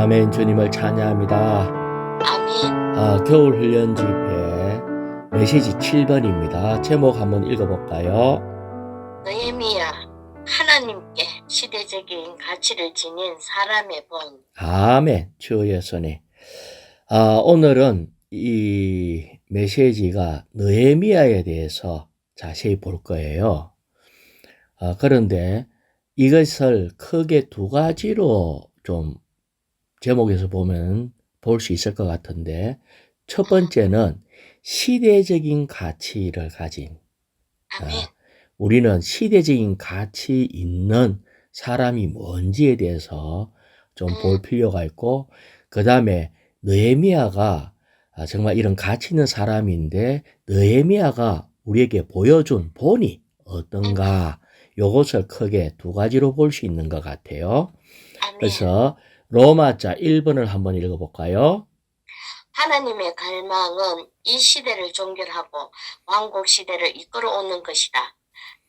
아멘. 주님을 찬양합니다. 아멘. 겨울 훈련 집회 메시지 7번입니다. 제목 한번 읽어볼까요? 느헤미야, 하나님께 시대적인 가치를 지닌 사람의 본. 아멘. 주 예수님. 오늘은 이 메시지가 느헤미야에 대해서 자세히 볼 거예요. 그런데 이것을 크게 두 가지로 좀 제목에서 보면 볼 수 있을 것 같은데, 첫 번째는 시대적인 가치를 가진, 아멘. 우리는 시대적인 가치 있는 사람이 뭔지에 대해서 좀 볼 필요가 있고, 그 다음에 느헤미야가 정말 이런 가치 있는 사람인데 느헤미야가 우리에게 보여준 본이 어떤가, 요것을 크게 두 가지로 볼 수 있는 것 같아요. 아멘. 그래서 로마자 1번을 한번 읽어볼까요? 하나님의 갈망은 이 시대를 종결하고 왕국 시대를 이끌어오는 것이다.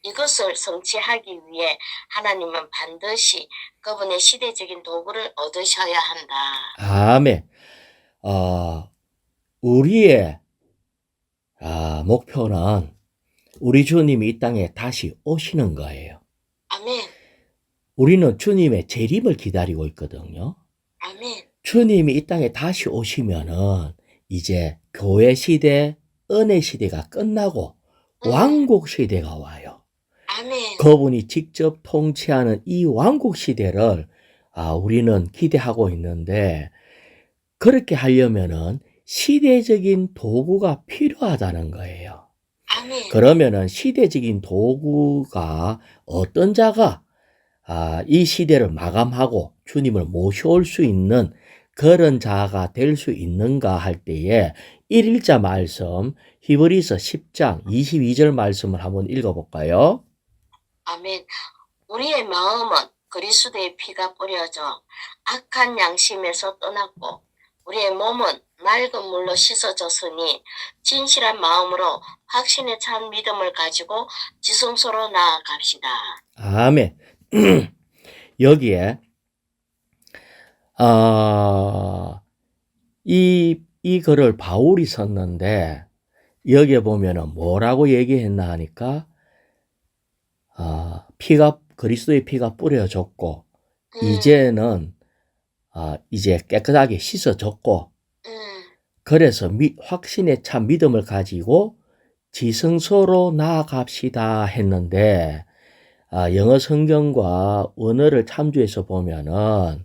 이것을 성취하기 위해 하나님은 반드시 그분의 시대적인 도구를 얻으셔야 한다. 아멘. 우리의 목표는 우리 주님이 이 땅에 다시 오시는 거예요. 아멘. 우리는 주님의 재림을 기다리고 있거든요. 아멘. 주님이 이 땅에 다시 오시면은 이제 교회 시대, 은혜 시대가 끝나고 왕국 시대가 와요. 아멘. 그분이 직접 통치하는 이 왕국 시대를 우리는 기대하고 있는데, 그렇게 하려면은 시대적인 도구가 필요하다는 거예요. 아멘. 그러면은 시대적인 도구가 어떤 자가 이 시대를 마감하고 주님을 모셔올 수 있는 그런 자가 될 수 있는가 할 때에 1일자 말씀 히브리서 10장 22절 말씀을 한번 읽어볼까요? 아멘. 우리의 마음은 그리스도의 피가 뿌려져 악한 양심에서 떠났고 우리의 몸은 맑은 물로 씻어졌으니 진실한 마음으로 확신에 찬 믿음을 가지고 지성소로 나아갑시다. 아멘. 여기에 이 글을 바울이 썼는데, 여기에 보면은 뭐라고 얘기했나 하니까 그리스도의 피가 뿌려졌고 이제는 이제 깨끗하게 씻어졌고, 그래서 확신에 찬 믿음을 가지고 지성소로 나아갑시다 했는데, 영어 성경과 원어를 참조해서 보면은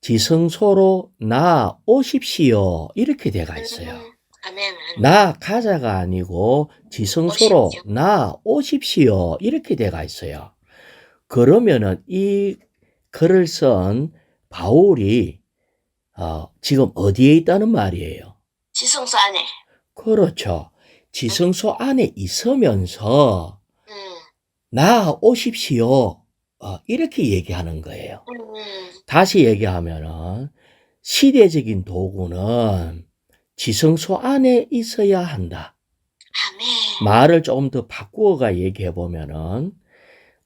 지성소로 나아오십시오 이렇게 돼가 있어요. 아멘. 나아가자가 아니고 지성소로 나아오십시오 이렇게 돼가 있어요. 그러면은 이 글을 쓴 바울이 지금 어디에 있다는 말이에요? 지성소 안에. 그렇죠. 지성소 안에 있으면서 나아오십시오 이렇게 얘기하는 거예요. 다시 얘기하면은 시대적인 도구는 지성소 안에 있어야 한다. 아멘. 말을 조금 더 바꾸어가 얘기해 보면은,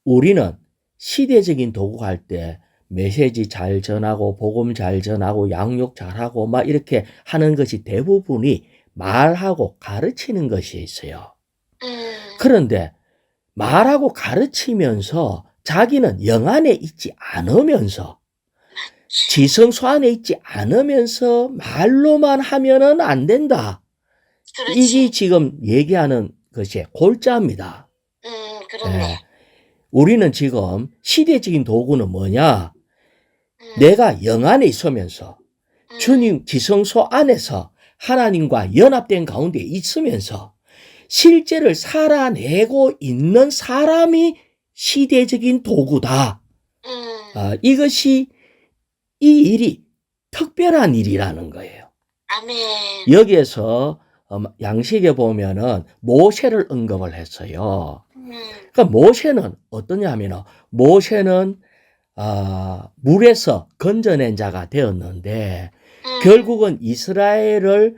우리는 시대적인 도구 할 때 메시지 잘 전하고 복음 잘 전하고 양육 잘하고 막 이렇게 하는 것이 대부분이 말하고 가르치는 것이 있어요. 그런데 말하고 가르치면서 자기는 영 안에 있지 않으면서, 지성소 안에 있지 않으면서 말로만 하면은 안 된다. 그렇지. 이게 지금 얘기하는 것이 골자입니다. 그렇네. 우리는 지금 시대적인 도구는 뭐냐? 내가 영 안에 있으면서 주님 지성소 안에서 하나님과 연합된 가운데 있으면서 실제를 살아내고 있는 사람이 시대적인 도구다. 이것이 이 일이 특별한 일이라는 거예요. 아멘. 여기에서 양식에 보면은 모세를 언급을 했어요. 그러니까 모세는 어떠냐 하면은, 모세는 물에서 건져낸 자가 되었는데 결국은 이스라엘을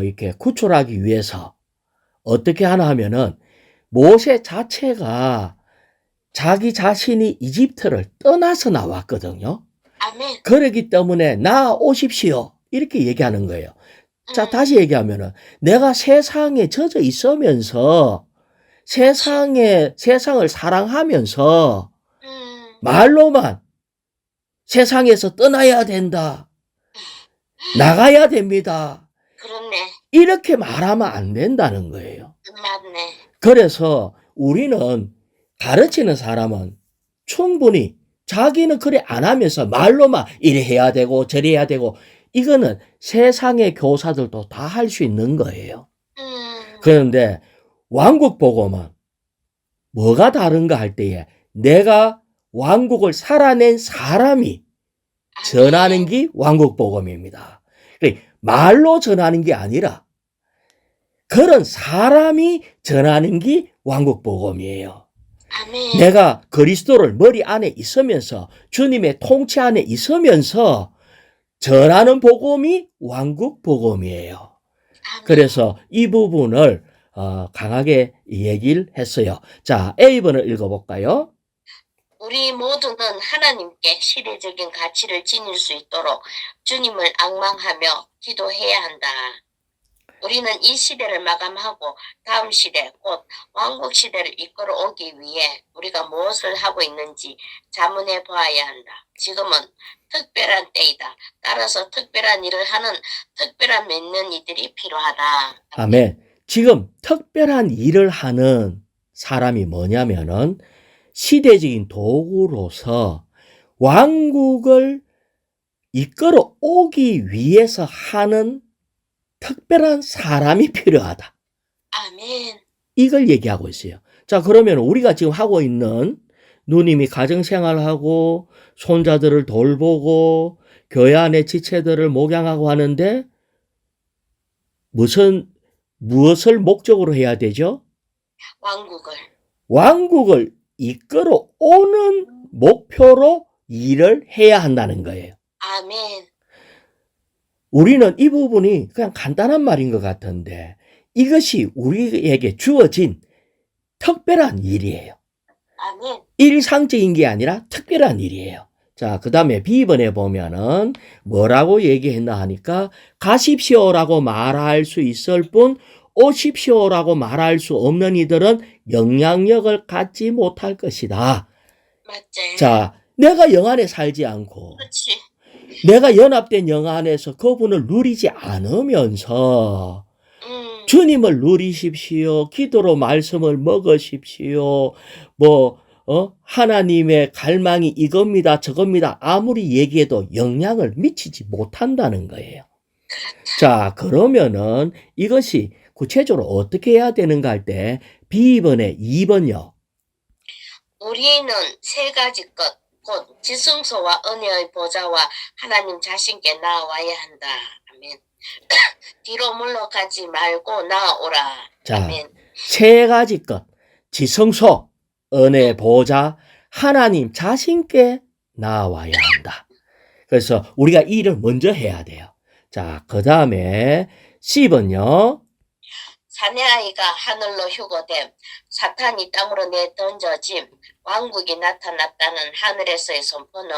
이렇게 구출하기 위해서 어떻게 하나 하면은, 모세 자체가 자기 자신이 이집트를 떠나서 나왔거든요. 아멘. 그러기 때문에 나 오십시오. 이렇게 얘기하는 거예요. 자, 음, 다시 얘기하면은 내가 세상에 젖어 있으면서 세상을 사랑하면서 말로만 세상에서 떠나야 된다. 나가야 됩니다. 그렇네. 이렇게 말하면 안 된다는 거예요. 맞네. 그래서 우리는 가르치는 사람은 충분히 자기는 그래 안 하면서 말로만 이래 해야 되고 저래 해야 되고 이거는 세상의 교사들도 다 할 수 있는 거예요. 그런데 왕국 복음은 뭐가 다른가 할 때에 내가 왕국을 살아낸 사람이 전하는 게 왕국 복음입니다. 말로 전하는 게 아니라 그런 사람이 전하는 게 왕국 복음이에요. 아멘. 내가 그리스도를 머리 안에 있으면서 주님의 통치 안에 있으면서 전하는 복음이 왕국 복음이에요. 아멘. 그래서 이 부분을 강하게 얘기를 했어요. 자, A번을 읽어볼까요? 우리 모두는 하나님께 시대적인 가치를 지닐 수 있도록 주님을 앙망하며 기도해야 한다. 우리는 이 시대를 마감하고 다음 시대, 곧 왕국 시대를 이끌어 오기 위해 우리가 무엇을 하고 있는지 자문해 보아야 한다. 지금은 특별한 때이다. 따라서 특별한 일을 하는 특별한 믿는 이들이 필요하다. 아멘. 지금 특별한 일을 하는 사람이 뭐냐면은 시대적인 도구로서 왕국을 이끌어 오기 위해서 하는 특별한 사람이 필요하다. 아멘. 이걸 얘기하고 있어요. 자, 그러면 우리가 지금 하고 있는 누님이 가정생활하고 손자들을 돌보고 교회 안의 지체들을 목양하고 하는데 무엇을 목적으로 해야 되죠? 왕국을 이끌어 오는 목표로 일을 해야 한다는 거예요. 아멘. 우리는 이 부분이 그냥 간단한 말인 것 같은데 이것이 우리에게 주어진 특별한 일이에요. 아멘. 일상적인 게 아니라 특별한 일이에요. 자, 그 다음에 B번에 보면은 뭐라고 얘기했나 하니까 가십시오라고 말할 수 있을 뿐 오십시오라고 말할 수 없는 이들은 영향력을 갖지 못할 것이다. 맞지. 자, 내가 영 안에 살지 않고 그렇지. 내가 연합된 영 안에서 그분을 누리지 않으면서 주님을 누리십시오. 기도로 말씀을 먹으십시오. 하나님의 갈망이 이겁니다, 저겁니다. 아무리 얘기해도 영향을 미치지 못한다는 거예요. 자, 그러면은 이것이 구체적으로 어떻게 해야 되는가 할 때 B번에 2번요. 우리는 세 가지 것, 곧 지성소와 은혜의 보좌와 하나님 자신께 나아와야 한다. 아멘. 뒤로 물러가지 말고 나아오라. 자, 아멘. 세 가지 것, 지성소, 은혜의 보좌, 하나님 자신께 나아와야 한다. 그래서 우리가 이 일을 먼저 해야 돼요. 자, 그 다음에 C번요. 사내아이가 하늘로 휴거됨, 사탄이 땅으로 내던져짐, 왕국이 나타났다는 하늘에서의 선포는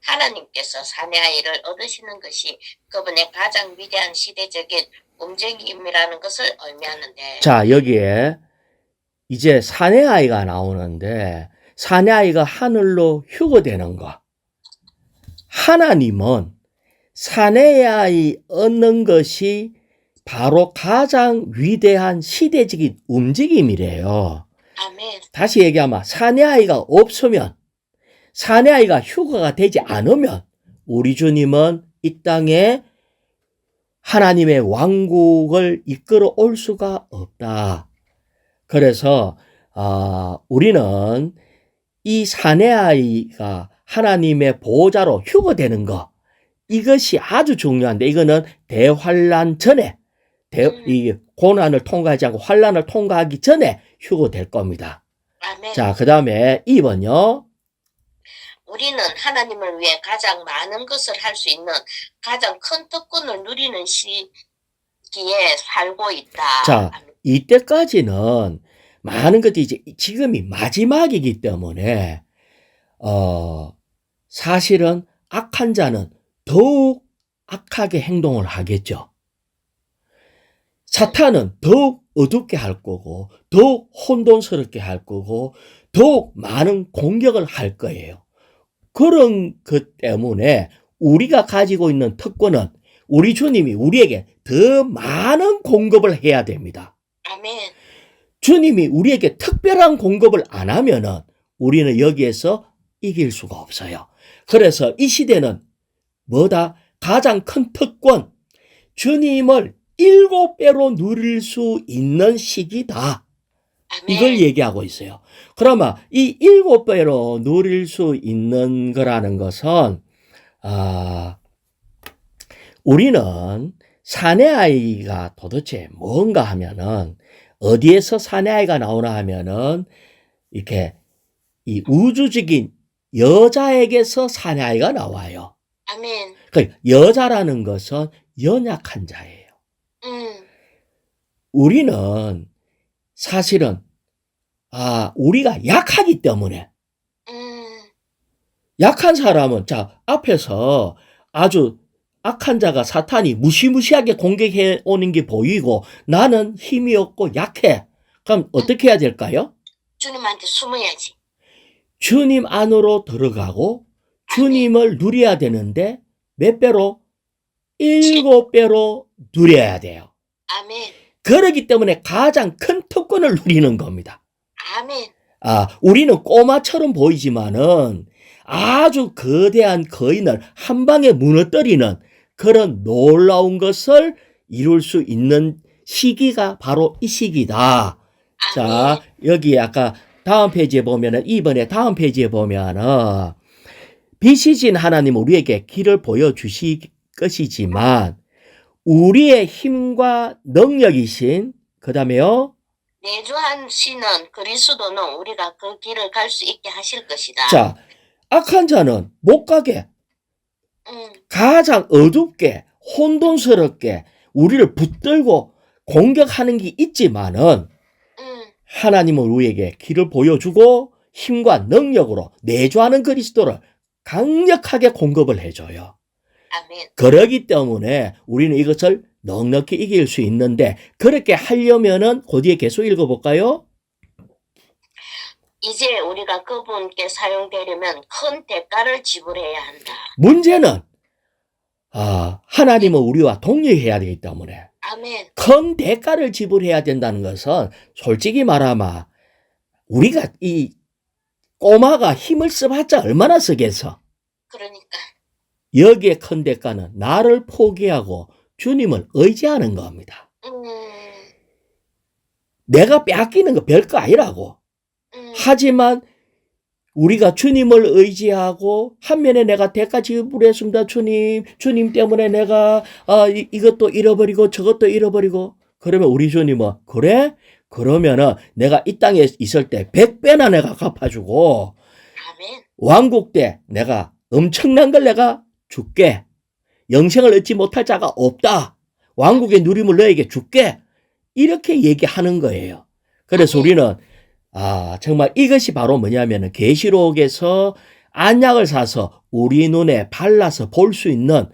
하나님께서 사내아이를 얻으시는 것이 그분의 가장 위대한 시대적인 움직임이라는 것을 의미하는데. 자, 여기에 이제 사내아이가 나오는데 사내아이가 하늘로 휴거되는 거. 하나님은 사내아이 얻는 것이 바로 가장 위대한 시대적인 움직임이래요. 아멘. 다시 얘기하면 사내아이가 없으면 사내아이가 휴거가 되지 않으면 우리 주님은 이 땅에 하나님의 왕국을 이끌어 올 수가 없다. 그래서 우리는 이 사내아이가 하나님의 보호자로 휴거되는 거 이것이 아주 중요한데 이거는 대환란 전에 이 고난을 통과하지 않고 환란을 통과하기 전에 휴거될 겁니다. 아멘. 자, 그 다음에 2번요. 우리는 하나님을 위해 가장 많은 것을 할 수 있는 가장 큰 특권을 누리는 시기에 살고 있다. 자, 이때까지는 많은 것들이 이제 지금이 마지막이기 때문에 사실은 악한 자는 더욱 악하게 행동을 하겠죠. 사탄은 더욱 어둡게 할 거고, 더욱 혼돈스럽게 할 거고, 더욱 많은 공격을 할 거예요. 그런 것 때문에 우리가 가지고 있는 특권은 우리 주님이 우리에게 더 많은 공급을 해야 됩니다. 아멘. 주님이 우리에게 특별한 공급을 안 하면은 우리는 여기에서 이길 수가 없어요. 그래서 이 시대는 뭐다? 가장 큰 특권, 주님을 7배로 누릴 수 있는 시기다. 아멘. 이걸 얘기하고 있어요. 그러면 이 7배로 누릴 수 있는 거라는 것은, 우리는 사내 아이가 도대체 뭔가 하면은, 어디에서 사내 아이가 나오나 하면은, 이렇게 이 우주적인 여자에게서 사내 아이가 나와요. 아멘. 그 여자라는 것은 연약한 자예요. 우리는 사실은 우리가 약하기 때문에 약한 사람은 자 앞에서 아주 악한 자가 사탄이 무시무시하게 공격해 오는 게 보이고 나는 힘이 없고 약해. 그럼 어떻게 해야 될까요? 주님한테 숨어야지. 주님 안으로 들어가고 주님을 누려야 되는데 몇 배로? 7배로 누려야 돼요. 아멘. 그러기 때문에 가장 큰 특권을 누리는 겁니다. 아멘. 우리는 꼬마처럼 보이지만은 아주 거대한 거인을 한 방에 무너뜨리는 그런 놀라운 것을 이룰 수 있는 시기가 바로 이 시기다. 자, 여기 아까 다음 페이지에 보면은, 이번에 다음 페이지에 보면은, 빛이신 하나님 우리에게 길을 보여주실 것이지만, 우리의 힘과 능력이신, 그 다음에요, 내주하시는 그리스도는 우리가 그 길을 갈 수 있게 하실 것이다. 자, 악한 자는 못 가게, 가장 어둡게, 혼돈스럽게 우리를 붙들고 공격하는 게 있지만은, 하나님은 우리에게 길을 보여주고 힘과 능력으로 내주하는 그리스도를 강력하게 공급을 해줘요. 아멘. 그러기 때문에 우리는 이것을 넉넉히 이길 수 있는데 그렇게 하려면은 그 뒤에 계속 읽어볼까요? 이제 우리가 그분께 사용되려면 큰 대가를 지불해야 한다. 문제는 하나님은 우리와 동의해야 되기 때문에 아멘. 큰 대가를 지불해야 된다는 것은 솔직히 말하면 우리가 이 꼬마가 힘을 써봤자 얼마나 쓰겠어. 그러니까. 여기에 큰 대가는 나를 포기하고 주님을 의지하는 겁니다. 내가 빼앗기는 거 별거 아니라고. 하지만 우리가 주님을 의지하고 한면에 내가 대가 지불했습니다. 주님 때문에 내가 이것도 잃어버리고 저것도 잃어버리고 그러면 우리 주님은 그래? 그러면은 내가 이 땅에 있을 때 100배나 내가 갚아주고 아멘. 왕국 때 내가 엄청난 걸 내가 줄게. 영생을 얻지 못할 자가 없다. 왕국의 누림을 너에게 줄게. 이렇게 얘기하는 거예요. 그래서 우리는 정말 이것이 바로 뭐냐면은 계시록에서 안약을 사서 우리 눈에 발라서 볼 수 있는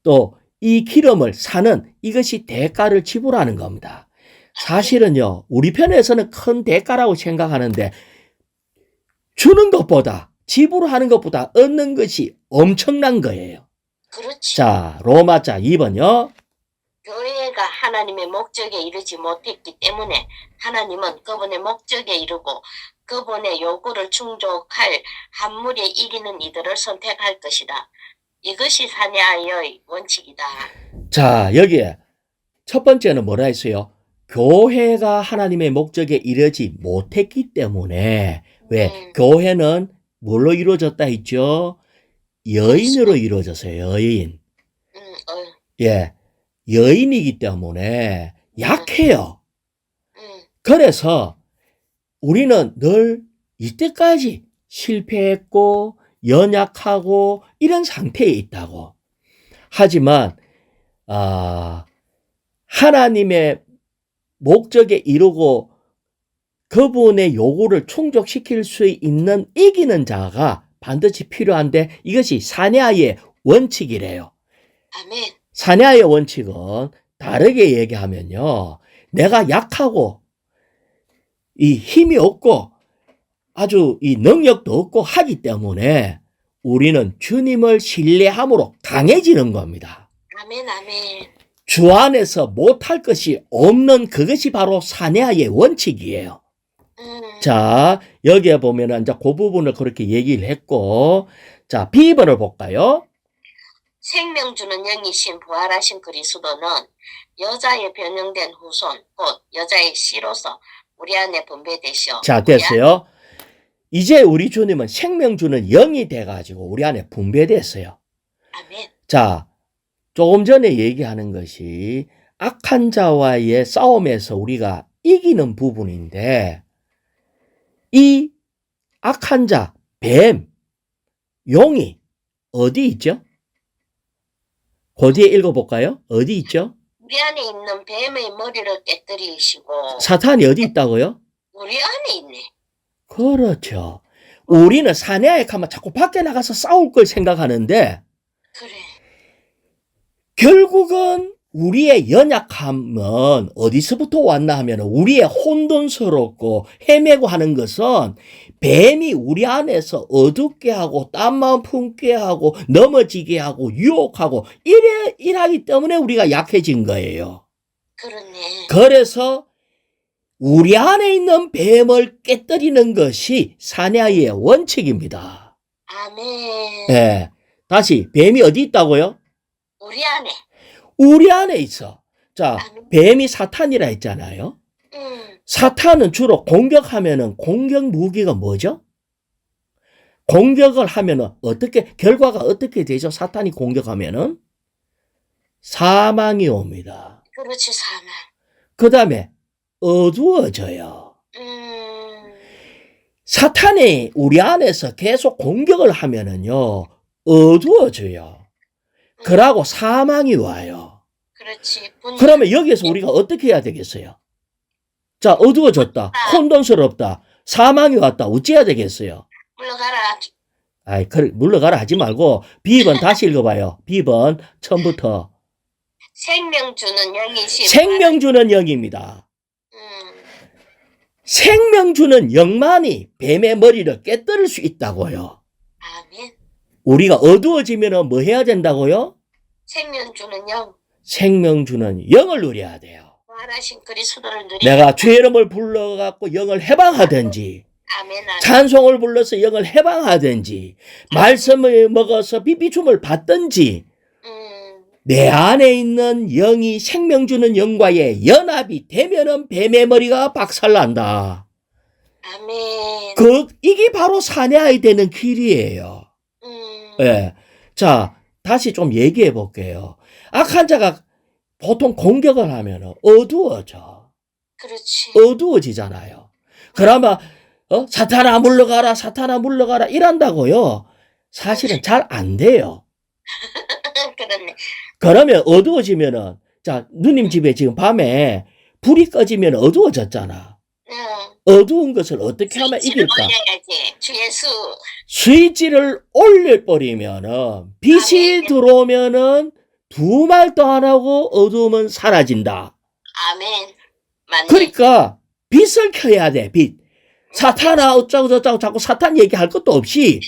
또 이 기름을 사는 이것이 대가를 지불하는 겁니다. 사실은요, 우리 편에서는 큰 대가라고 생각하는데 주는 것보다 지불하는 것보다 얻는 것이 엄청난 거예요. 그렇지. 자, 로마자 2번요. 교회가 하나님의 목적에 이르지 못했기 때문에 하나님은 그분의 목적에 이르고 그분의 요구를 충족할 한 무리에 이기는 이들을 선택할 것이다. 이것이 사내아이의 원칙이다. 자, 여기에 첫 번째는 뭐라 했어요? 교회가 하나님의 목적에 이르지 못했기 때문에 왜? 교회는 뭘로 이루어졌다 했죠? 여인으로 이루어졌어요. 여인. 예. 여인이기 때문에 약해요. 그래서 우리는 늘 이때까지 실패했고 연약하고 이런 상태에 있다고. 하지만 하나님의 목적에 이루고 그분의 요구를 충족시킬 수 있는 이기는 자가 반드시 필요한데 이것이 사내아의 원칙이래요. 아멘. 사내아의 원칙은 다르게 얘기하면요. 내가 약하고 이 힘이 없고 아주 이 능력도 없고 하기 때문에 우리는 주님을 신뢰함으로 강해지는 겁니다. 아멘. 아멘. 주 안에서 못할 것이 없는 그것이 바로 사내아의 원칙이에요. 자, 여기에 보면은 이제 그 부분을 그렇게 얘기를 했고, 자, B번을 볼까요? 생명 주는 영이신 부활하신 그리스도는 여자의 변형된 후손, 곧 여자의 씨로서 우리 안에 분배되시오. 자, 됐어요. 이제 우리 주님은 생명 주는 영이 돼가지고 우리 안에 분배됐어요. 아멘. 자, 조금 전에 얘기하는 것이 악한 자와의 싸움에서 우리가 이기는 부분인데, 이 악한 자, 뱀, 용이 어디 있죠? 그 뒤에 읽어볼까요? 어디 있죠? 우리 안에 있는 뱀의 머리를 깨뜨리시고 사탄이 어디 있다고요? 우리 안에 있네. 그렇죠. 우리는 사내에 가면 자꾸 밖에 나가서 싸울 걸 생각하는데 그래. 결국은 우리의 연약함은 어디서부터 왔나 하면 우리의 혼돈스럽고 헤매고 하는 것은 뱀이 우리 안에서 어둡게 하고 딴 마음 품게 하고 넘어지게 하고 유혹하고 이러기 때문에 우리가 약해진 거예요. 그렇네. 그래서 우리 안에 있는 뱀을 깨뜨리는 것이 사내아의 원칙입니다. 아멘. 네. 다시 뱀이 어디 있다고요? 우리 안에. 우리 안에 있어. 자, 뱀이 사탄이라 했잖아요. 사탄은 주로 공격하면은 공격 무기가 뭐죠? 공격을 하면은 결과가 어떻게 되죠? 사탄이 공격하면은 사망이 옵니다. 그렇지, 사망. 그 다음에 어두워져요. 사탄이 우리 안에서 계속 공격을 하면은요, 어두워져요. 그러고 사망이 와요. 그렇지. 그러면 여기에서 우리가 어떻게 해야 되겠어요? 자, 어두워졌다. 혼돈스럽다. 사망이 왔다. 어찌해야 되겠어요? 물러가라. 아이, 물러가라 하지 말고 B번 다시 읽어봐요. B번 처음부터. 생명 주는 영이신 생명 주는 영입니다. 생명 주는 영만이 뱀의 머리를 깨뜨릴 수 있다고요. 아멘. 우리가 어두워지면 뭐 해야 된다고요? 생명 주는 영. 생명 주는 영을 누려야 돼요. 부활하신 그리스도를 누리. 내가 주의 이름을 불러갖고 영을 해방하든지, 아멘. 아멘. 찬송을 불러서 영을 해방하든지, 말씀을 먹어서 비비춤을 받든지, 내 안에 있는 영이 생명 주는 영과의 연합이 되면은 뱀의 머리가 박살난다. 아멘. 이게 바로 사내아이 되는 길이에요. 예. 자, 다시 좀 얘기해 볼게요. 악한 자가 보통 공격을 하면 어두워져. 그렇지. 어두워지잖아요. 그러면, 사탄아 물러가라, 사탄아 물러가라, 이란다고요. 사실은 잘 안 돼요. 그렇네. 그러면 어두워지면은, 자, 누님 집에 지금 밤에 불이 꺼지면 어두워졌잖아. 어두운 것을 어떻게 하면 이길까? 올려야지. 주 예수. 스위치를 올려버리면은, 빛이 들어오면은, 두 말도 안 하고 어두움은 사라진다. 아멘. 맞네. 그러니까, 빛을 켜야 돼, 빛. 사탄아, 어쩌고 저쩌고 자꾸 사탄 얘기할 것도 없이,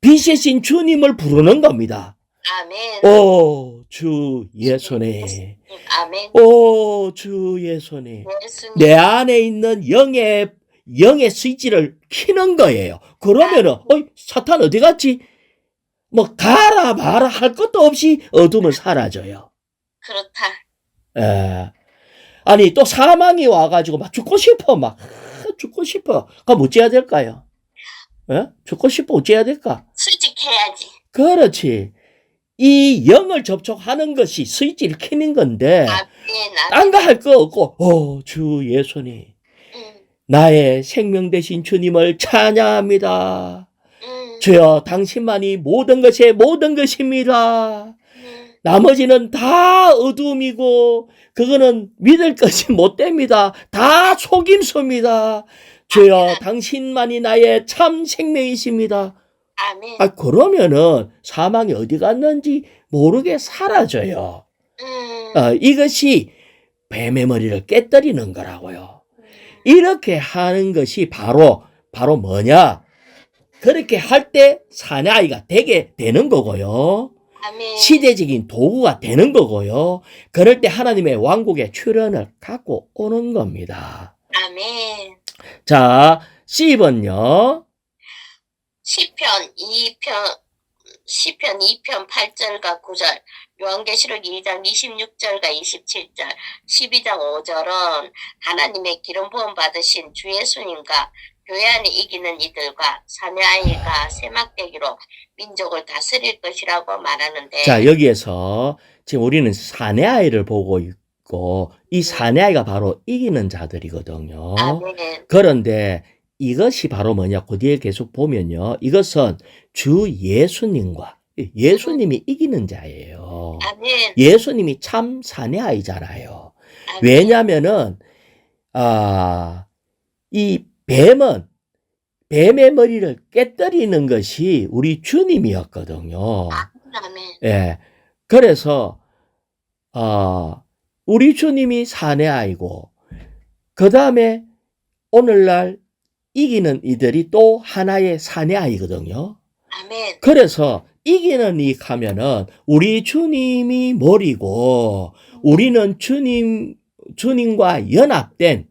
빛의 신 주님을 부르는 겁니다. 아멘. 오, 주 예수님. 아멘. 오, 주 예수님. 예수님. 내 안에 있는 영의 스위치를 켜는 거예요. 그러면은, 사탄 어디 갔지? 뭐, 가라, 마라 할 것도 없이 어둠은 사라져요. 그렇다. 에. 아니, 또 사망이 와가지고 막 죽고 싶어, 죽고 싶어. 그럼 어찌해야 될까요? 에? 죽고 싶어, 어찌해야 될까? 수직해야지. 그렇지. 이 영을 접촉하는 것이 스위치를 켜는 건데, 아멘. 딴 거 할 거 없고, 주 예수님. 나의 생명 되신 주님을 찬양합니다. 주여, 당신만이 모든 것의 모든 것입니다. 나머지는 다 어둠이고, 그거는 믿을 것이 못 됩니다. 다 속임수입니다. 주여, 당신만이 나의 참 생명이십니다. 아멘. 그러면은 사망이 어디 갔는지 모르게 사라져요. 음. 이것이 뱀의 머리를 깨뜨리는 거라고요. 이렇게 하는 것이 바로 뭐냐? 그렇게 할 때 사내아이가 되게 되는 거고요. 아멘. 시대적인 도구가 되는 거고요. 그럴 때 하나님의 왕국의 출현을 갖고 오는 겁니다. 아멘. 자, C번요. 시편 2편 8절과 9절, 요한계시록 2장 26절과 27절, 12장 5절은 하나님의 기름 부음 받으신 주 예수님과 교회 안에 이기는 이들과 사내아이가 세막대기로 민족을 다스릴 것이라고 말하는데, 자, 여기에서 지금 우리는 사내아이를 보고 있고 이 사내아이가 바로 이기는 자들이거든요. 아멘. 그런데 이것이 바로 뭐냐? 그 뒤에 계속 보면요. 이것은 주 예수님이 이기는 자예요. 아멘. 예수님이 참 사내아이잖아요. 아멘. 왜냐면은 이 뱀의 머리를 깨뜨리는 것이 우리 주님이었거든요. 아멘. 예. 그래서 우리 주님이 사내아이고 그다음에 오늘날 이기는 이들이 또 하나의 사내아이거든요. 아멘. 그래서 이기는 이 하면은 우리 주님이 머리고 우리는 주님과 연합된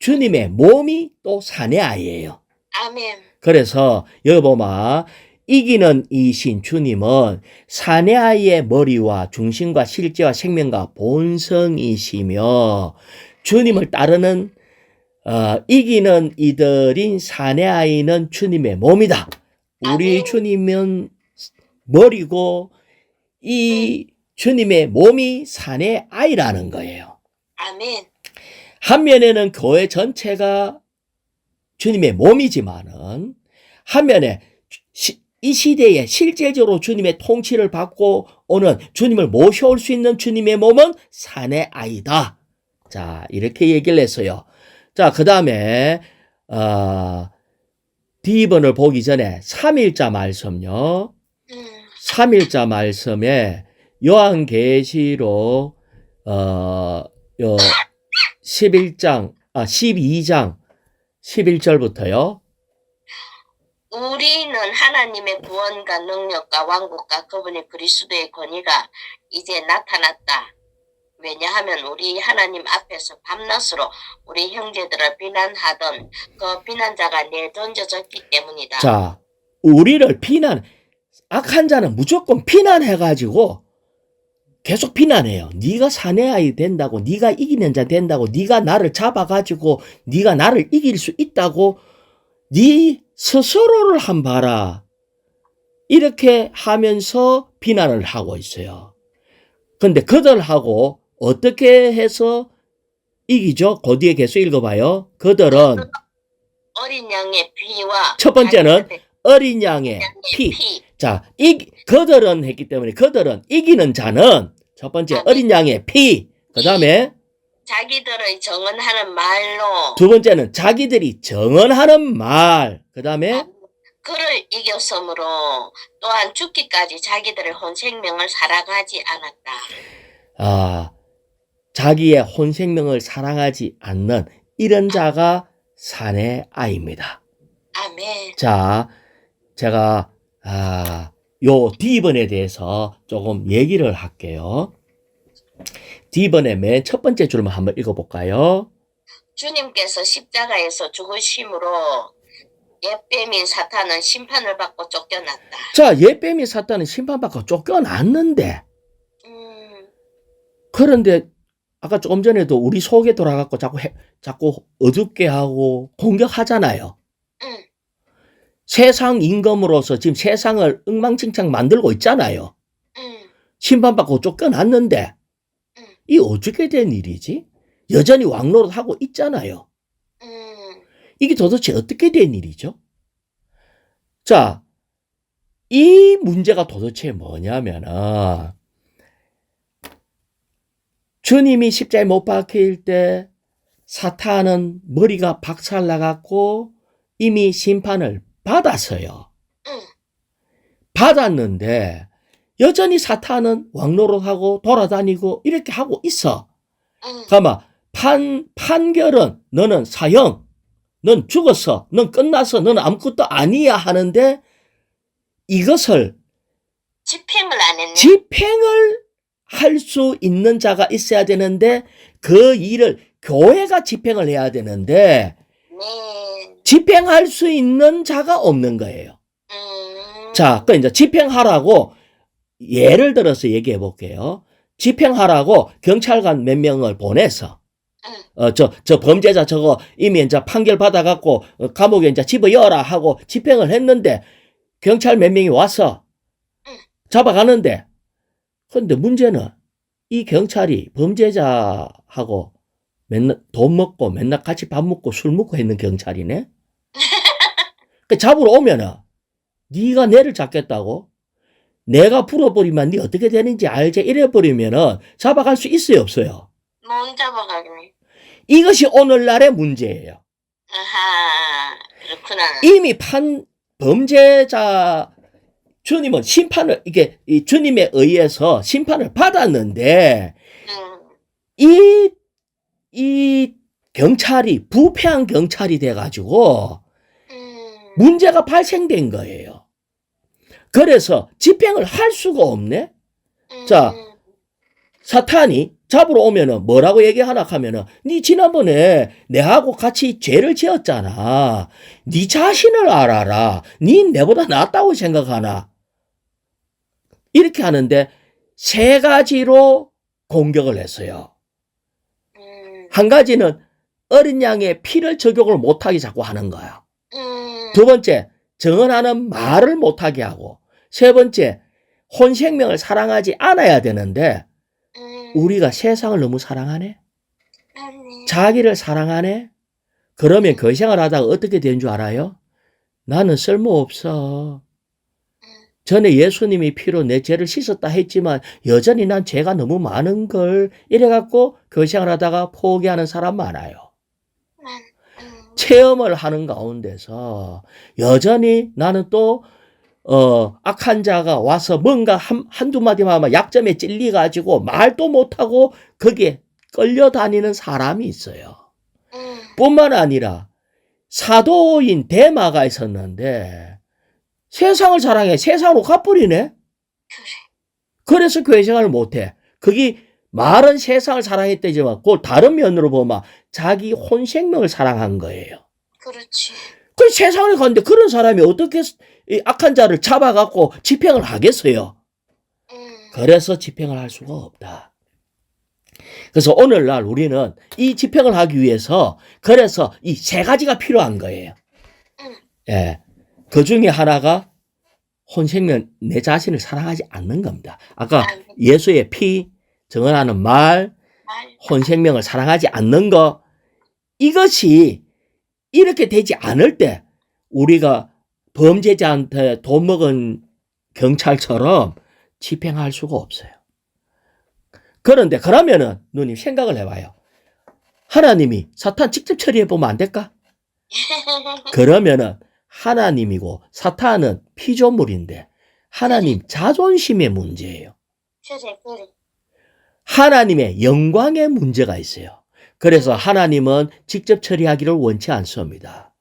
주님의 몸이 또 사내아이예요. 아멘. 그래서 여기 보면 이기는 이신 주님은 사내아이의 머리와 중심과 실제와 생명과 본성이시며 머리를 따르는 이기는 이들인 사내아이는 주님의 몸이다. 우리 아멘. 주님은 머리고 이 주님의 몸이 사내아이라는 거예요. 아멘. 한 면에는 교회 전체가 주님의 몸이지만은 한 면에 이 시대에 실제적으로 주님의 통치를 받고 오는 주님을 모셔올 수 있는 주님의 몸은 사내아이다. 자, 이렇게 얘기를 했어요. 자, 그 다음에 D번을 보기 전에 3일자 말씀요. 3일자 말씀에 요한계시록 12장 11절부터요. 우리는 하나님의 구원과 능력과 왕국과 그분의 그리스도의 권위가 이제 나타났다. 왜냐하면 우리 하나님 앞에서 밤낮으로 우리 형제들을 비난하던 그 비난자가 내던져졌기 때문이다. 자, 우리를 악한 자는 무조건 비난해가지고 계속 비난해요. 네가 사내아이 된다고, 네가 이기는 자 된다고, 네가 나를 잡아가지고 네가 나를 이길 수 있다고 네 스스로를 한 봐라. 이렇게 하면서 비난을 하고 있어요. 근데 그들하고 어떻게 해서 이기죠? 그 뒤에 계속 읽어봐요. 그들은 어린 양의 피와 첫 번째는 어린 양의 피. 자, 그들은 했기 때문에 그들은 이기는 자는 첫 번째 어린 양의 피. 그 다음에 자기들의 정언하는 말로 두 번째는 자기들이 정언하는 말. 그 다음에 그를 이겼으므로 또한 죽기까지 자기들의 혼 생명을 살아가지 않았다. 자기의 혼 생명을 사랑하지 않는 이런 자가 사내아이입니다. 아멘. 자, 제가 요 D번에 대해서 조금 얘기를 할게요. D번의 맨 첫 번째 줄만 한번 읽어볼까요? 주님께서 십자가에서 죽으심으로 옛뱀인 사탄은 심판을 받고 쫓겨났다. 자, 옛뱀이 사탄은 심판받고 쫓겨났는데 그런데 아까 조금 전에도 우리 속에 돌아가고 자꾸 어둡게 하고 공격하잖아요. 세상 임금으로서 지금 세상을 엉망진창 만들고 있잖아요. 심판받고 쫓겨났는데 이 어떻게 된 일이지? 여전히 왕노릇 하고 있잖아요. 이게 도대체 어떻게 된 일이죠? 자, 이 문제가 도대체 뭐냐면은 주님이 십자가에 못 박힐 때 사탄은 머리가 박살나갖고 이미 심판을 받았어요. 받았는데 여전히 사탄은 왕노릇하고 돌아다니고 이렇게 하고 있어. 그러면 판결은 너는 사형, 넌 죽었어, 넌 끝났어, 너는 아무것도 아니야 하는데 이것을 집행을 안 했네. 집행을 할 수 있는 자가 있어야 되는데 그 일을 교회가 집행을 해야 되는데 네. 집행할 수 있는 자가 없는 거예요. 음. 자, 그 이제 집행하라고 예를 들어서 얘기해 볼게요. 집행하라고 경찰관 몇 명을 보내서 저 범죄자 저거 이미 이제 판결 받아갖고 감옥에 이제 집어넣어라 하고 집행을 했는데 경찰 몇 명이 와서 잡아가는데 근데 문제는 이 경찰이 범죄자하고 맨날 돈 먹고 맨날 같이 밥 먹고 술 먹고 했는 경찰이네. 그 잡으러 오면은 네가 내를 잡겠다고? 내가 풀어버리면 네 어떻게 되는지 알지? 이래버리면은 잡아갈 수 있어요, 없어요? 못 잡아가겠네. 이것이 오늘날의 문제예요. 아하, 그렇구나. 이미 범죄자 주님은 심판을 이게 이 주님에 의해서 심판을 받았는데 이 경찰이 부패한 경찰이 돼가지고 문제가 발생된 거예요. 그래서 집행을 할 수가 없네. 자, 사탄이 잡으러 오면은 뭐라고 얘기하나 하면은 네 지난번에 내하고 같이 죄를 지었잖아. 네 자신을 알아라. 네 내보다 낫다고 생각하나. 이렇게 하는데 세 가지로 공격을 했어요. 한 가지는 어린 양의 피를 적용을 못하게 자꾸 하는 거야. 두 번째, 정언하는 말을 못하게 하고, 세 번째, 혼생명을 사랑하지 않아야 되는데 우리가 세상을 너무 사랑하네? 자기를 사랑하네? 그러면 그 생활 하다가 어떻게 된 줄 알아요? 나는 쓸모없어. 전에 예수님이 피로 내 죄를 씻었다 했지만 여전히 난 죄가 너무 많은 걸 이래갖고 그 생활 하다가 포기하는 사람 많아요. 체험을 하는 가운데서 여전히 나는 또 악한 자가 와서 뭔가 한두 마디만 하면 약점에 찔리가지고 말도 못하고 거기에 끌려다니는 사람이 있어요. 뿐만 아니라 사도인 데마가 있었는데 세상을 사랑해. 세상으로 가버리네. 그래서 교회 생활을 못해. 거기 말은 세상을 사랑했대지만 그 다른 면으로 보면 자기 혼생명을 사랑한 거예요. 그렇지. 그 세상을 가는데 그런 사람이 어떻게 악한 자를 잡아갖고 집행을 하겠어요. 그래서 집행을 할 수가 없다. 그래서 오늘날 우리는 이 집행을 하기 위해서 그래서 이 세 가지가 필요한 거예요. 예. 그 중에 하나가 혼생명 내 자신을 사랑하지 않는 겁니다. 아까 예수의 피, 정언하는 말, 혼생명을 사랑하지 않는 거 이것이 이렇게 되지 않을 때 우리가 범죄자한테 돈 먹은 경찰처럼 집행할 수가 없어요. 그런데 그러면은 누님 생각을 해봐요. 하나님이 사탄 직접 처리해보면 안 될까? 그러면은 하나님이고 사탄은 피조물인데 하나님 자존심의 문제예요. 하나님의 영광의 문제가 있어요. 그래서 하나님은 직접 처리하기를 원치 않습니다.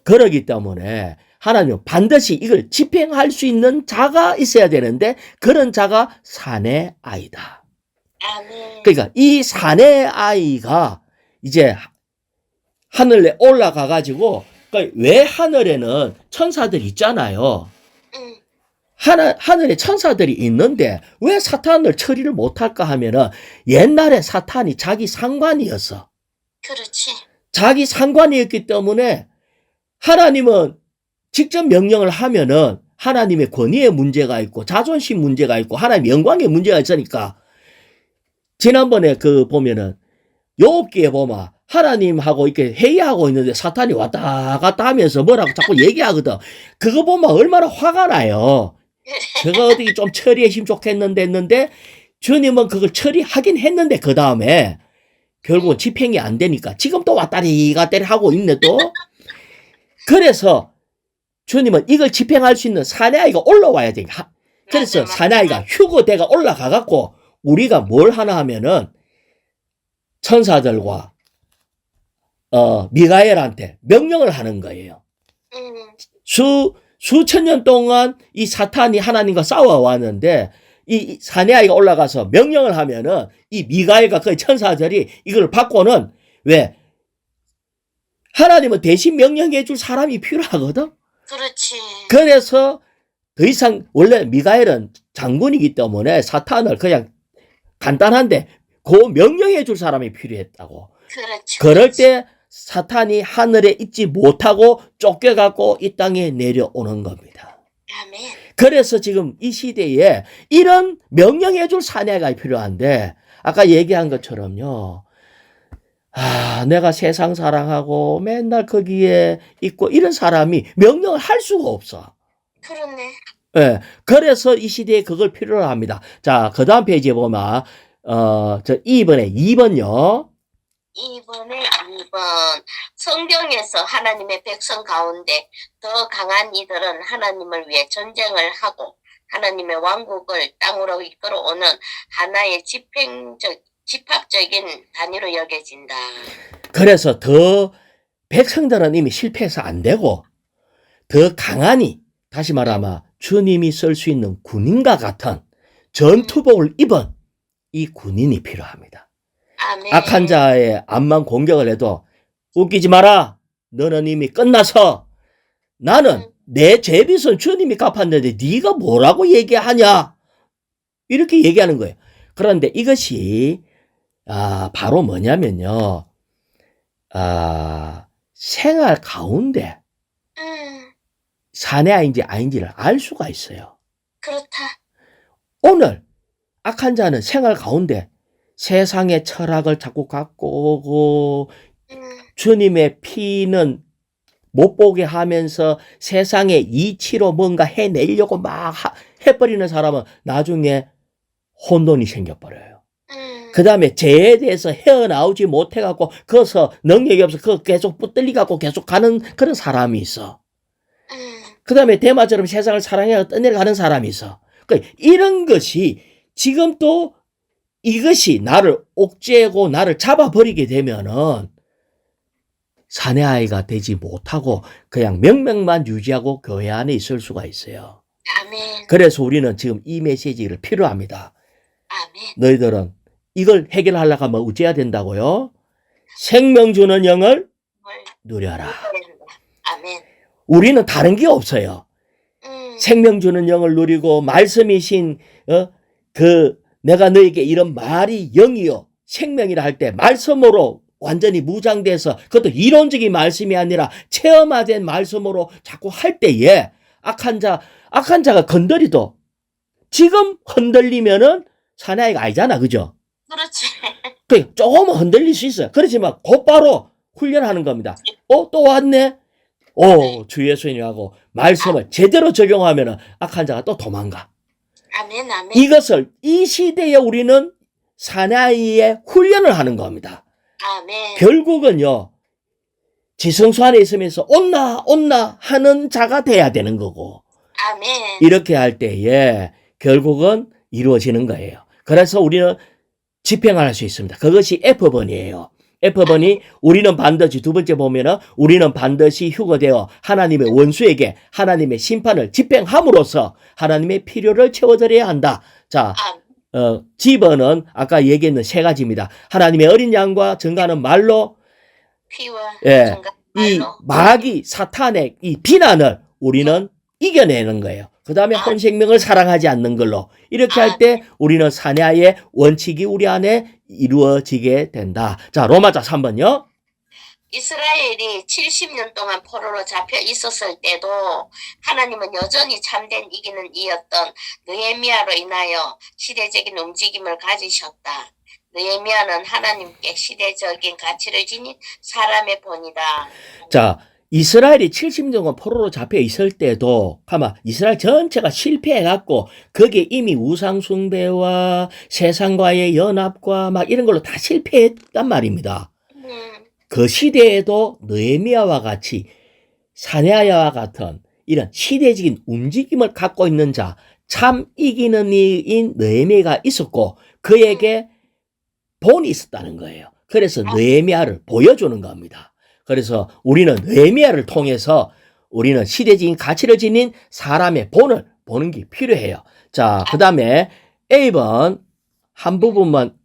그렇기 때문에 하나님은 반드시 이걸 집행할 수 있는 자가 있어야 되는데 그런 자가 사내 아이다. 그러니까 이 사내 아이가 이제 하늘에 올라가 가지고 그러니까 왜 하늘에는 천사들이 있잖아요. 하늘에 천사들이 있는데 왜 사탄을 처리를 못할까 하면은 옛날에 사탄이 자기 상관이었어. 그렇지. 자기 상관이었기 때문에 하나님은 직접 명령을 하면은 하나님의 권위의 문제가 있고 자존심 문제가 있고 하나님의 영광의 문제가 있으니까 지난번에 그 보면은 욥기에 보면 하나님하고 이렇게 회의하고 있는데 사탄이 왔다 갔다 하면서 뭐라고 자꾸 얘기하거든. 그거 보면 얼마나 화가 나요. 저거 어디 좀 처리했으면 좋겠는데 했는데 주님은 그걸 처리하긴 했는데 그 다음에 결국은 집행이 안 되니까 지금 또 왔다리 갔다리 하고 있네 또. 그래서 주님은 이걸 집행할 수 있는 사내아이가 올라와야 돼. 그래서 맞아. 사내아이가 휴거대가 올라가갖고 우리가 뭘 하나 하면은 천사들과 미가엘한테 명령을 하는 거예요. 수천 년 동안 이 사탄이 하나님과 싸워왔는데 이 사내아이가 올라가서 명령을 하면은 이 미가엘과 그 천사들이 이걸 받고는 왜? 하나님은 대신 명령해 줄 사람이 필요하거든? 그렇지. 그래서 더 이상 원래 미가엘은 장군이기 때문에 사탄을 그냥 간단한데 그 명령해 줄 사람이 필요했다고. 그렇지. 그럴 때 사탄이 하늘에 있지 못하고 쫓겨갖고 이 땅에 내려오는 겁니다. 아멘. 그래서 지금 이 시대에 이런 명령해 줄 사내가 필요한데 아까 얘기한 것처럼요. 내가 세상 사랑하고 맨날 거기에 있고 이런 사람이 명령을 할 수가 없어. 그렇네. 예. 그래서 이 시대에 그걸 필요로 합니다. 자, 그 다음 페이지에 보면, 저 2번요. 2번에 2번. 성경에서 하나님의 백성 가운데 더 강한 이들은 하나님을 위해 전쟁을 하고 하나님의 왕국을 땅으로 이끌어오는 하나의 집합적인 단위로 여겨진다. 그래서 더 백성들은 이미 실패해서 안 되고 더 강하니 다시 말하면 주님이 쓸 수 있는 군인과 같은 전투복을 입은 이 군인이 필요합니다. 아멘. 악한 자의 암만 공격을 해도 웃기지 마라. 너는 이미 끝나서 나는 내 죄빚은 주님이 갚았는데 네가 뭐라고 얘기하냐? 이렇게 얘기하는 거예요. 그런데 이것이 바로 뭐냐면요. 생활 가운데 사내아인지 아닌지를 알 수가 있어요. 그렇다. 오늘 악한 자는 생활 가운데 세상의 철학을 자꾸 갖고 오고 주님의 피는 못 보게 하면서 세상의 이치로 뭔가 해내려고 막 해버리는 사람은 나중에 혼돈이 생겨버려요. 그 다음에 죄에 대해서 헤어나오지 못해갖고 거기서 능력이 없어 그거 계속 붙들리갖고 계속 가는 그런 사람이 있어. 그 다음에 대마처럼 세상을 사랑해서 떠내려가는 사람이 있어. 그러니까 이런 것이 지금 또 이것이 나를 옥죄고 나를 잡아버리게 되면은 사내아이가 되지 못하고 그냥 명맥만 유지하고 교회 안에 있을 수가 있어요. 아멘. 그래서 우리는 지금 이 메시지를 필요합니다. 아멘. 너희들은 이걸 해결하려고 하면 어째야 된다고요? 생명 주는 영을 누려라. 아멘. 우리는 다른 게 없어요. 생명 주는 영을 누리고 말씀이신 내가 너에게 이런 말이 영이요 생명이라 할 때 말씀으로 완전히 무장돼서 그것도 이론적인 말씀이 아니라 체험화된 말씀으로 자꾸 할 때에 악한 자가 건드리도 지금 흔들리면은 사내아이가 아니잖아. 그죠? 그렇지. 그 조금은 흔들릴 수 있어요. 그렇지만 곧바로 훈련하는 겁니다. 또 왔네? 주 예수님하고 말씀을 제대로 적용하면은 악한 자가 또 도망가. 아멘, 아멘. 이것을 이 시대에 우리는 사내아이의 훈련을 하는 겁니다. 아멘. 결국은요, 지성소 안에 있으면서 온나 하는 자가 돼야 되는 거고. 아멘. 이렇게 할 때에 결국은 이루어지는 거예요. 그래서 우리는 집행을 할 수 있습니다. 그것이 F번이에요. F번이 우리는 반드시 두 번째 보면은 우리는 반드시 휴거되어 하나님의 원수에게 하나님의 심판을 집행함으로써 하나님의 필요를 채워드려야 한다. 자, G번은 아까 얘기했는 세 가지입니다. 하나님의 어린 양과 증가하는 말로 피와 이 마귀 사탄의 이 비난을 우리는 이겨내는 거예요. 그 다음에 혼생명을 사랑하지 않는 걸로 이렇게 할 때 우리는 사내아이의 원칙이 우리 안에 이루어지게 된다. 자, 로마자 3번요. 이스라엘이 70년 동안 포로로 잡혀 있었을 때도 하나님은 여전히 참된 이기는 이였던 느헤미야로 인하여 시대적인 움직임을 가지셨다. 느헤미야는 하나님께 시대적인 가치를 지닌 사람의 본이다. 자, 이스라엘이 70년 동안 포로로 잡혀 있을 때도 아마 이스라엘 전체가 실패해갖고 거기에 이미 우상숭배와 세상과의 연합과 막 이런 걸로 다 실패했단 말입니다. 그 시대에도 느헤미야와 같이 사내아이와 같은 이런 시대적인 움직임을 갖고 있는 자, 참 이기는 이인 느헤미야가 있었고 그에게 본이 있었다는 거예요. 그래서 느헤미야를 보여주는 겁니다. 그래서 우리는 느헤미야를 통해서 우리는 시대적인 가치를 지닌 사람의 본을 보는 게 필요해요. 자, 그 다음에 A번 앞부분만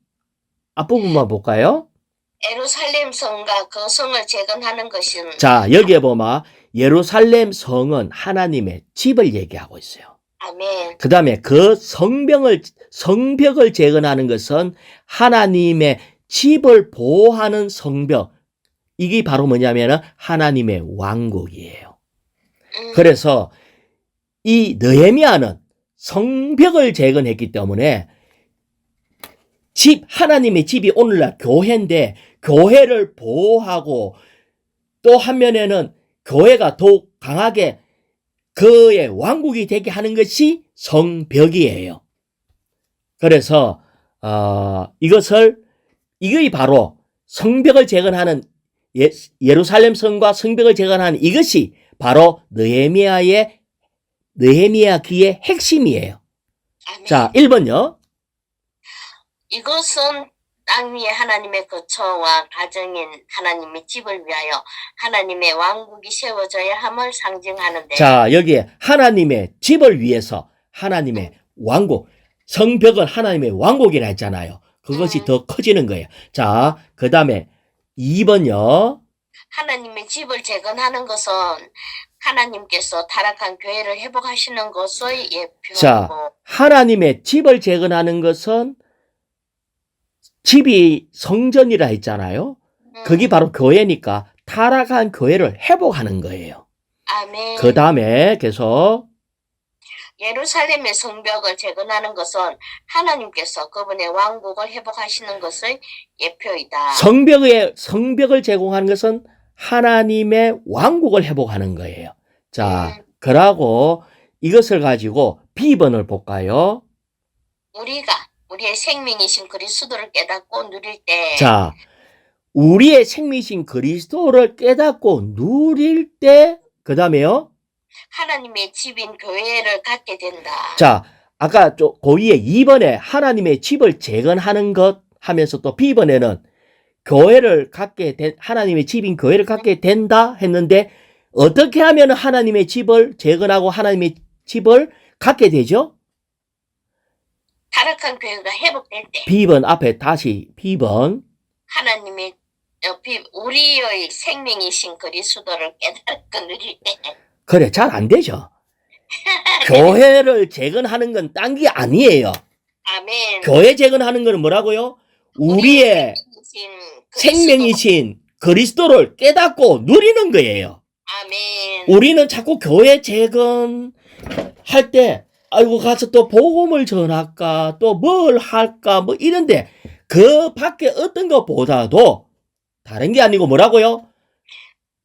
볼까요? 예루살렘 성과 그 성을 재건하는 것은 자, 여기에 보면 예루살렘 성은 하나님의 집을 얘기하고 있어요. 아멘. 그 다음에 그 성벽을 재건하는 것은 하나님의 집을 보호하는 성벽. 이게 바로 뭐냐면은 하나님의 왕국이에요. 그래서 이 느헤미야는 성벽을 재건했기 때문에 하나님의 집이 오늘날 교회인데 교회를 보호하고 또 한면에는 교회가 더욱 강하게 그의 왕국이 되게 하는 것이 성벽이에요. 그래서 이것이 바로 성벽을 재건하는 예루살렘 성과 성벽을 재건하는 이것이 바로 느헤미야 기의 핵심이에요. 아멘. 자, 1번요. 이것은 땅 위에 하나님의 거처와 가정인 하나님의 집을 위하여 하나님의 왕국이 세워져야 함을 상징하는데. 자, 여기에 하나님의 집을 위해서 하나님의 왕국, 성벽은 하나님의 왕국이라 했잖아요. 그것이 더 커지는 거예요. 자, 그 다음에 2번요. 하나님의 집을 재건하는 것은 하나님께서 타락한 교회를 회복하시는 것의 예표고. 자, 하나님의 집을 재건하는 것은 집이 성전이라 했잖아요. 그게 바로 교회니까 타락한 교회를 회복하는 거예요. 아멘. 그 다음에 계속 예루살렘의 성벽을 재건하는 것은 하나님께서 그분의 왕국을 회복하시는 것의 예표이다. 성벽을 제공하는 것은 하나님의 왕국을 회복하는 거예요. 자, 그러고 이것을 가지고 B번을 볼까요? 우리의 생명이신 그리스도를 깨닫고 누릴 때. 자, 우리의 생명이신 그리스도를 깨닫고 누릴 때, 그 다음에요. 하나님의 집인 교회를 갖게 된다. 자, 아까 그 위에 2번에 하나님의 집을 재건하는 것 하면서 또 B번에는 하나님의 집인 교회를 갖게 된다 했는데 어떻게 하면 하나님의 집을 재건하고 하나님의 집을 갖게 되죠? 타락한 교회가 회복될 때. B번 앞에 다시 B번. 하나님의 우리의 생명이신 그리스도를 깨닫고 누릴 때. 그래, 잘 안 되죠. 교회를 재건하는 건 딴 게 아니에요. 아멘. 교회 재건하는 건 뭐라고요? 우리의 생명이신 그리스도를 깨닫고 누리는 거예요. 아멘. 우리는 자꾸 교회 재건할 때 아이고 가서 또 복음을 전할까 또 뭘 할까 뭐 이런데 그 밖에 어떤 것보다도 다른 게 아니고 뭐라고요?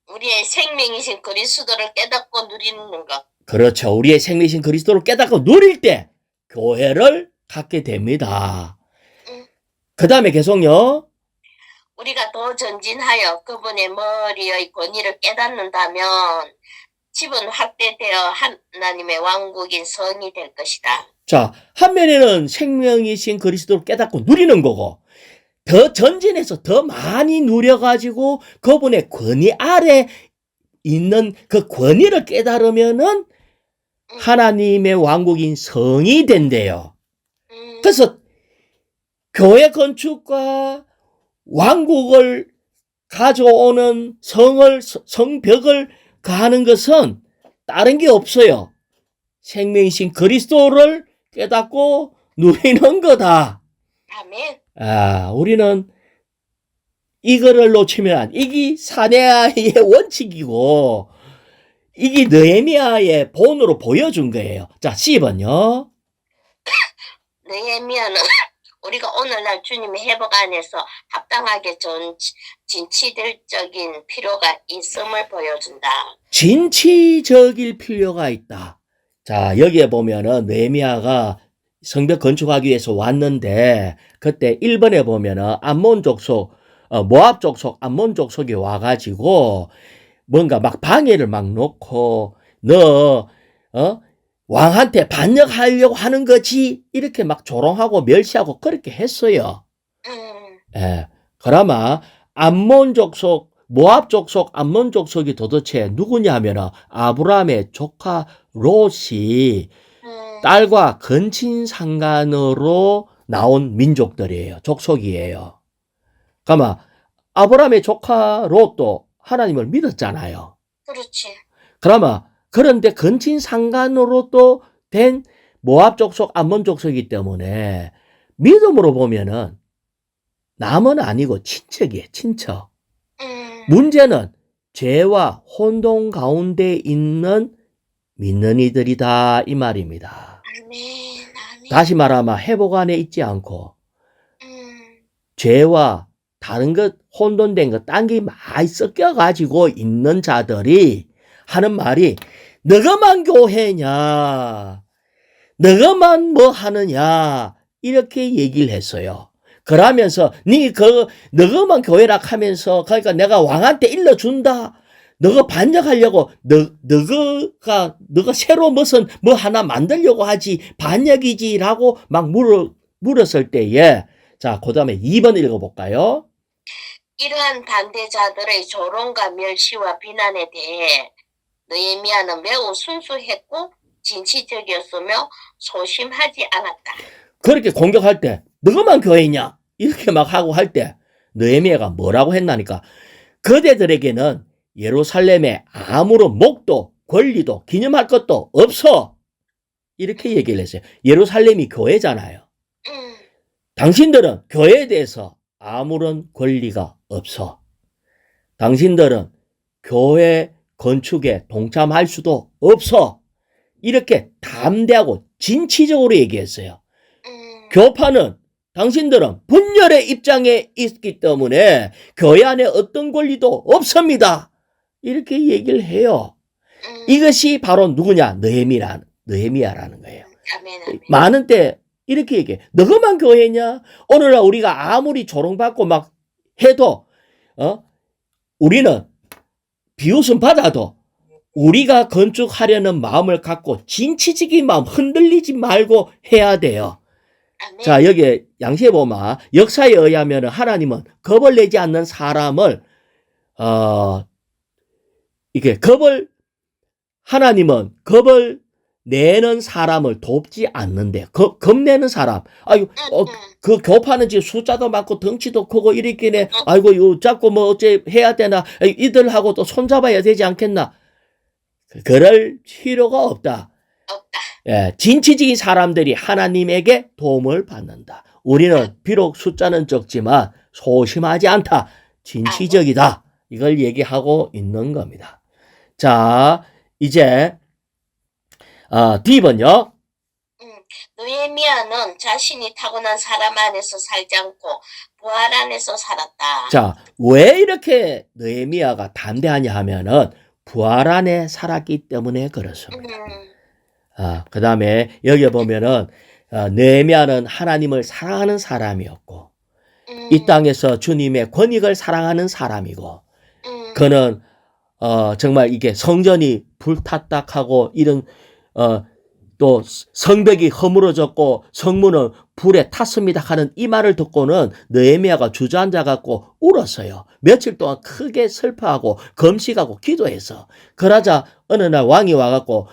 우리의 생명이신 그리스도를 깨닫고 누리는 것. 그렇죠. 우리의 생명이신 그리스도를 깨닫고 누릴 때 교회를 갖게 됩니다. 그 다음에 계속요. 우리가 더 전진하여 그분의 머리의 권위를 깨닫는다면 집은 확대되어 하나님의 왕국인 성이 될 것이다. 자, 한면에는 생명이신 그리스도를 깨닫고 누리는 거고 더 전진해서 더 많이 누려가지고 그분의 권위 아래 있는 그 권위를 깨달으면은 하나님의 왕국인 성이 된대요. 그래서 교회 건축과 왕국을 가져오는 성벽을 가하는 것은 다른 게 없어요. 생명이신 그리스도를 깨닫고 누리는 거다. 아멘. 우리는 이거를 놓치면 이게 사내아의 원칙이고 이게 느헤미야의 본으로 보여준 거예요. 자, C번요. 느헤미야는 우리가 오늘날 주님의 회복 안에서 합당하게 진치들적인 필요가 있음을 보여준다. 진취적일 필요가 있다. 자, 여기에 보면은 느헤미야가 성벽 건축하기 위해서 왔는데 그때 1번에 보면은 암몬 족속, 모압 족속, 암몬 족속이 와가지고 뭔가 막 방해를 막 놓고 너 왕한테 반역하려고 하는 거지 이렇게 막 조롱하고 멸시하고 그렇게 했어요. 예. 그나마 암몬 족속 모압 족속 암몬 족속이 도대체 누구냐 하면은 아브라함의 조카 롯이 딸과 근친상간으로 나온 민족들이에요. 족속이에요. 그러면 아브라함의 조카 롯도 하나님을 믿었잖아요. 그렇지. 그러면 그런데 근친상간으로 또 된 모압 족속, 암몬 족속이기 때문에 믿음으로 보면은 남은 아니고 친척이에요. 친척. 문제는 죄와 혼돈 가운데 있는 믿는 이들이다 이 말입니다. 아멘, 아멘. 다시 말하면 회복 안에 있지 않고 죄와 다른 것 혼돈된 것 딴 게 많이 섞여가지고 있는 자들이 하는 말이 너가만 교회냐 너가만 뭐 하느냐 이렇게 얘기를 했어요. 그러면서 너가만 교회라 하면서 그러니까 내가 왕한테 일러준다. 너가 반역하려고 너가 새로 무슨 뭐 하나 만들려고 하지 반역이지라고 막 물었을 때에 자 그다음에 2번 읽어볼까요? 이러한 반대자들의 조롱과 멸시와 비난에 대해 느헤미야는 매우 순수했고 진취적이었으며 소심하지 않았다. 그렇게 공격할 때 너가만 교회냐 이렇게 막 하고 할 때 느헤미야가 뭐라고 했나니까 그대들에게는 예루살렘에 아무런 목도 권리도 기념할 것도 없어 이렇게 얘기를 했어요. 예루살렘이 교회잖아요. 당신들은 교회에 대해서 아무런 권리가 없어. 당신들은 교회 건축에 동참할 수도 없어. 이렇게 담대하고 진취적으로 얘기했어요. 교파는 당신들은 분열의 입장에 있기 때문에 교회 안에 어떤 권리도 없습니다. 이렇게 얘기를 해요. 이것이 바로 누구냐? 느헤미야라는 거예요. 아멘, 아멘. 많은 때 이렇게 얘기해. 너가만 교회냐? 오늘날 우리가 아무리 조롱받고 막 해도 우리는 비웃음 받아도 우리가 건축하려는 마음을 갖고 진취적인 마음 흔들리지 말고 해야 돼요. 아멘. 자, 여기 양시에 보면 역사에 의하면 하나님은 겁을 내지 않는 사람을 이게 하나님은 겁을 내는 사람을 돕지 않는데 겁내는 사람 그 교파는 지금 숫자도 많고 덩치도 크고 이렇게 아이고 이거 잡고 뭐 어째 해야 되나 이들하고 또 손잡아야 되지 않겠나 그럴 필요가 없다. 예, 진취적인 사람들이 하나님에게 도움을 받는다. 우리는 비록 숫자는 적지만 소심하지 않다. 진취적이다. 이걸 얘기하고 있는 겁니다. 자, 이제 D번요. 느헤미야는 자신이 타고난 사람 안에서 살지 않고 부활 안에서 살았다. 자, 왜 이렇게 느헤미야가 담대하냐 하면은 부활 안에 살았기 때문에 그렇습니다. 그 다음에 여기 보면은 느헤미야는 하나님을 사랑하는 사람이었고 이 땅에서 주님의 권익을 사랑하는 사람이고 그는 정말 이게 성전이 불탔다 하고 이런 또 성벽이 허물어졌고 성문은 불에 탔습니다 하는 이 말을 듣고는 느헤미야가 주저앉아 갖고 울었어요. 며칠 동안 크게 슬퍼하고 금식하고 기도해서 그러자 어느 날 왕이 와갖고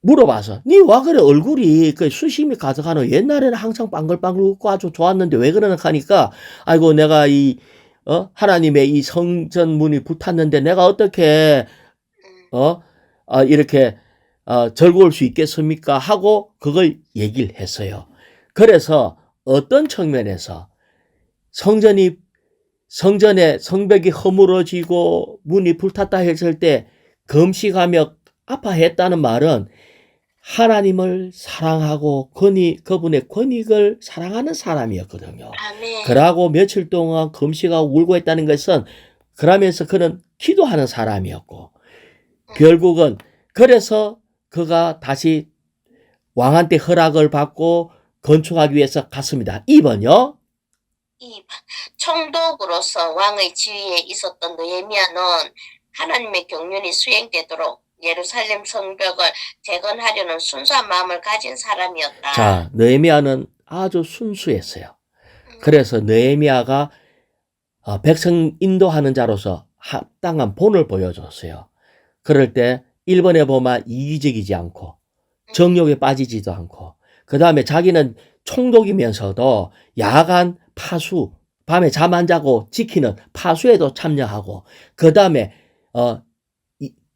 물어봐서 니 와 그래 얼굴이 그 수심이 가득하노 옛날에는 항상 빵글빵글 웃고 아주 좋았는데 왜 그러나 하니까 아이고 내가 하나님의 이 성전 문이 불탔는데 내가 어떻게 이렇게 즐거울 수 있겠습니까? 하고 그걸 얘기를 했어요. 그래서 어떤 측면에서 성전의 성벽이 허물어지고 문이 불탔다 했을 때 금식하며 아파했다는 말은 하나님을 사랑하고 그분의 권익을 사랑하는 사람이었거든요. 아멘. 그러고 며칠 동안 금식하고 울고 했다는 것은 그러면서 그는 기도하는 사람이었고 결국은 그래서 그가 다시 왕한테 허락을 받고 건축하기 위해서 갔습니다. 2번요. 총독으로서 왕의 지위에 있었던 느헤미야는 하나님의 경륜이 수행되도록 예루살렘 성벽을 재건하려는 순수한 마음을 가진 사람이었다. 자, 느헤미야는 아주 순수했어요. 그래서 느헤미야가 백성 인도하는 자로서 합당한 본을 보여줬어요. 그럴 때 1번에 보면 이기적이지 않고 정욕에 빠지지도 않고 그 다음에 자기는 총독이면서도 야간 파수, 밤에 잠 안 자고 지키는 파수에도 참여하고 그 다음에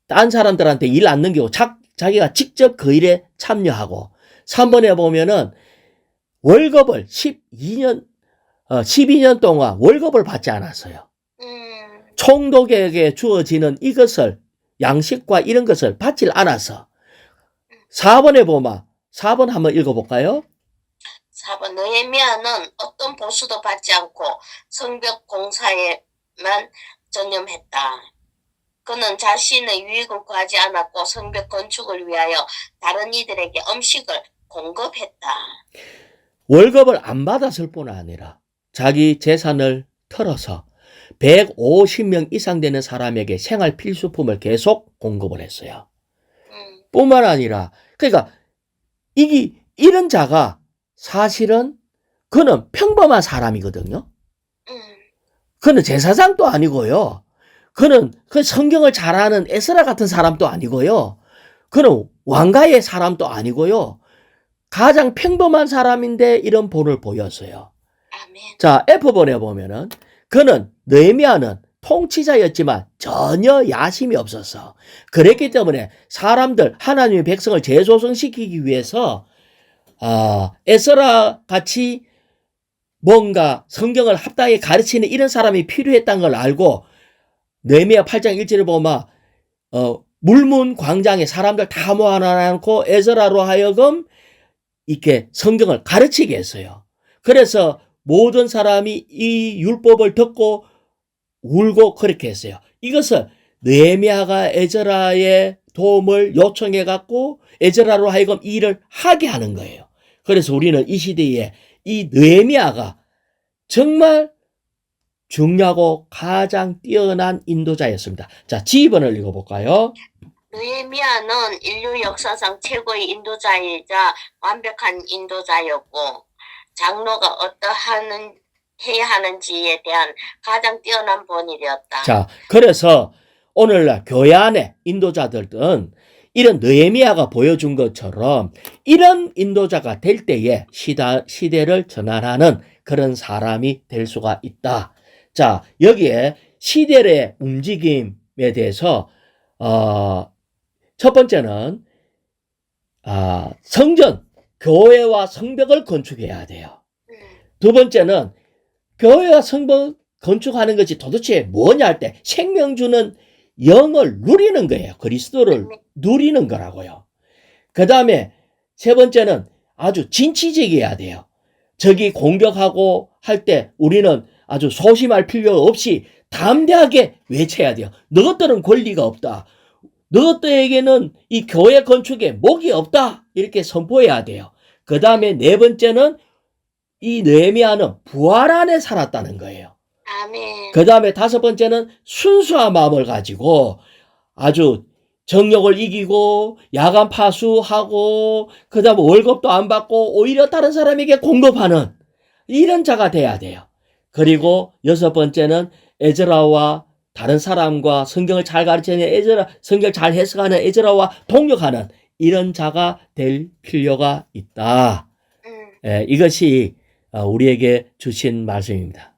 딴 사람들한테 일 안 넘기고 자기가 직접 그 일에 참여하고 3번에 보면은 월급을 12년 동안 월급을 받지 않았어요. 총독에게 주어지는 이것을 양식과 이런 것을 받질 않아서 4번에 보면 4번 한번 읽어볼까요? 4번 느헤미야는 어떤 보수도 받지 않고 성벽 공사에만 전념했다. 그는 자신의 유익을 구하지 않았고 성벽 건축을 위하여 다른 이들에게 음식을 공급했다. 월급을 안 받았을 뿐 아니라 자기 재산을 털어서 150명 이상 되는 사람에게 생활 필수품을 계속 공급을 했어요. 뿐만 아니라 그러니까 이런 자가 사실은 그는 평범한 사람이거든요. 그는 제사장도 아니고요. 그는 그 성경을 잘 아는 에스라 같은 사람도 아니고요. 그는 왕가의 사람도 아니고요. 가장 평범한 사람인데 이런 본을 보였어요. 아멘. 자, F본에 보면은 그는 느헤미야는 통치자였지만 전혀 야심이 없었어. 그랬기 때문에 사람들 하나님의 백성을 재조성시키기 위해서 에스라 같이 뭔가 성경을 합당하게 가르치는 이런 사람이 필요했다는 걸 알고 느헤미야 8장 1절을 보면 물문 광장에 사람들 다 모아놓고 에스라로 하여금 이렇게 성경을 가르치게 했어요. 그래서 모든 사람이 이 율법을 듣고 울고 그렇게 했어요. 이것을 느헤미야가 에스라의 도움을 요청해 갖고 에스라로 하여금 이 일을 하게 하는 거예요. 그래서 우리는 이 시대에 이 느헤미야가 정말 중요하고 가장 뛰어난 인도자였습니다. 자, G번을 읽어볼까요? 느헤미야는 인류 역사상 최고의 인도자이자 완벽한 인도자였고 장로가 해야 하는지에 대한 가장 뛰어난 본일이었다. 자, 그래서 오늘날 교회 안에 인도자들은 이런 느헤미야가 보여준 것처럼 이런 인도자가 될 때에 시대를 전환하는 그런 사람이 될 수가 있다. 자, 여기에 시대의 움직임에 대해서 첫 번째는 성전, 교회와 성벽을 건축해야 돼요. 두 번째는 교회와 성벽 건축하는 것이 도대체 뭐냐 할 때 생명 주는 영을 누리는 거예요. 그리스도를 누리는 거라고요. 그 다음에 세 번째는 아주 진취적이어야 돼요. 적이 공격하고 할 때 우리는 아주 소심할 필요 없이 담대하게 외쳐야 돼요. 너희들은 권리가 없다. 너희들에게는 이 교회 건축에 목이 없다. 이렇게 선포해야 돼요. 그 다음에 네 번째는 이 느헤미야는 부활 안에 살았다는 거예요. 아멘. 그 다음에 다섯 번째는 순수한 마음을 가지고 아주 정욕을 이기고 야간 파수하고 그 다음에 월급도 안 받고 오히려 다른 사람에게 공급하는 이런 자가 돼야 돼요. 그리고 여섯 번째는 에즈라와 다른 사람과 성경을 잘 가르치는 에즈라, 성경을 잘 해석하는 에즈라와 동역하는 이런 자가 될 필요가 있다. 이것이 우리에게 주신 말씀입니다.